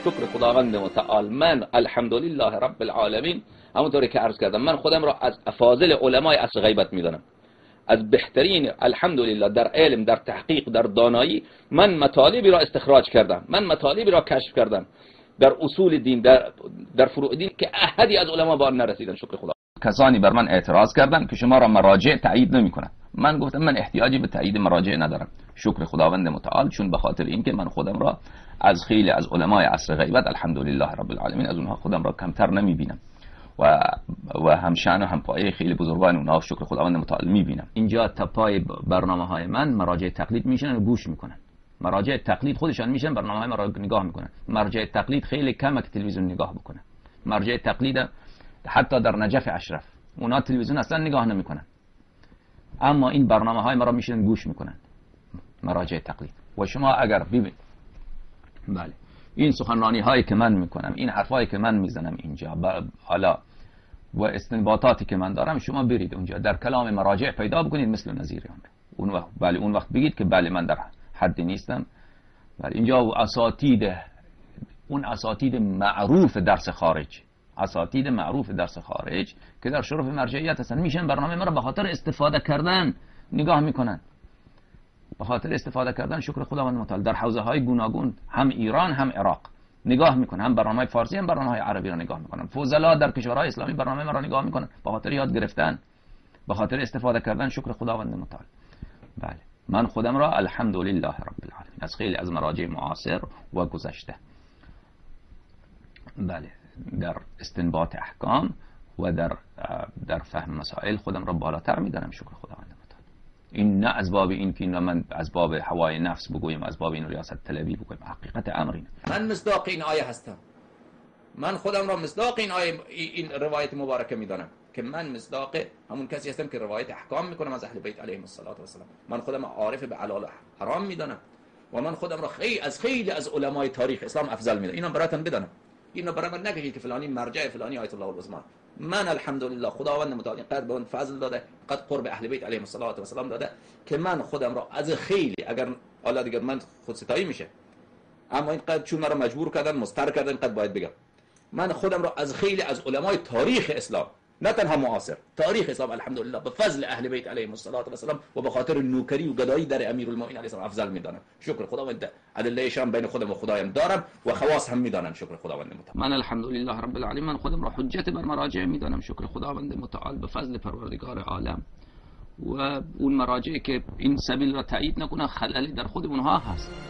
شکر خداوند متعال. من الحمدلله رب العالمین، همونطوری که عرض کردم، من خودم را از افاضل علمای عصر غیبت میدانم، از بهترین الحمدلله در علم، در تحقیق، در دانایی. من مطالبی را استخراج کردم، من مطالبی را کشف کردم در اصول دین، در فروع دین که احدی از علما با آن نرسیدن. شکر خدا. کسانی بر من اعتراض کردند که شما را مراجع تایید نمی‌کنند. من گفتم من احتیاجی به تایید مراجع ندارم. شکر خداوند متعال، چون به خاطر اینکه من خودم را از خیلی از علمای عصر غیبت الحمدلله رب العالمین از اونها خودم را کمتر نمی‌بینم و همشان و همپایه خیلی بزرگان اونها شکر خداوند متعال می‌بینم. اینجا تپای برنامه‌های من مراجع تقلید میشن و گوش میکنن. مراجع تقلید خودشان میشن برنامه‌های ما را نگاه میکنن. مراجع تقلید خیلی کمه که تلویزیون نگاه بکنه. مراجع تقلید حتی در نجف اشرف اونا تلویزیون اصلا نگاه نمیکنن، اما این برنامه‌های ما را میشن گوش میکنن. مراجع تقلید. و شما اگر ببینید بله این سخنرانی هایی که من میکنم، این حرفایی که من میزنم اینجا حالا و استنباطاتی که من دارم، شما برید اونجا در کلام مراجع پیدا بکنید مثل نظیریان. اون وقت بله اون وقت بگید که بله من در حد نیستم. بله اینجا اساتید معروف درس خارج، اساتید معروف درس خارج که در شرف مرجعیت هستن، میشن برنامه ما رو به خاطر استفاده کردن نگاه میکنن. به خاطر استفاده کردن شکر خداوند متعال در حوزه های گوناگون، هم ایران هم عراق نگاه میکنن، هم برنامه فارسی هم برنامه های عربی را نگاه میکنن. فضلا در کشورهای اسلامی برنامه ما را نگاه میکنن به خاطر یاد گرفتن، به خاطر استفاده کردن. شکر خداوند متعال. بله من خودم را الحمدلله رب العالمین از خیلی از مراجع معاصر و گذشته بله در استنباط احکام و در فهم مسائل خودم را بالاتر میدانم. شکر خداوند متعال. این نه از باب این که من از باب هوای نفس بگویم، از باب این ریاست طلبی بگویم. حقیقت امر اینه. من مصداق این آیه هستم. من خودم را مصداق این آیه، این روایت مبارکه میدانم که من مصداق همون کسی هستم که روایت احکام میکنم از اهل بیت علیهم الصلاه و السلام. من خودم عارف به حلال و حرام میدانم و من خودم را خیلی از علمای تاریخ اسلام افضل میدانم. اینو براتون بدانم. اینو برای من نگید که فلانی مرجع فلانی آیت الله العظمی. من الحمدلله خداوند متعال قد به من فضل داده، قد قرب اهل بیت علیهم الصلاه و السلام داده که من خودم را از خیلی، اگر حالا دیگه من خود ستایی میشه، اما این قد چون مرا مجبور کردن مضطر کردن قد باید بگم، من خودم را از خیلی از علمای تاریخ اسلام، نه تنها معاصر، تاریخ اسلام الحمدلله به فضل اهل بیت علیهم الصلاه و السلام و به خاطر نوکری و گدایی در امیرالمومنین علیه السلام افضل میدانم. شکر خداوند. ادله شان بین خودم و خدایم دارم و خواص هم میدانن. شکر خداوند متعال. من الحمدلله رب العالمین من خودم را حجت بر مراجع میدانم. شکر خداوند متعال به فضل پروردگار عالم. و اون مراجع که این سبیل را تایید نکنه خللی در خود اونها هست.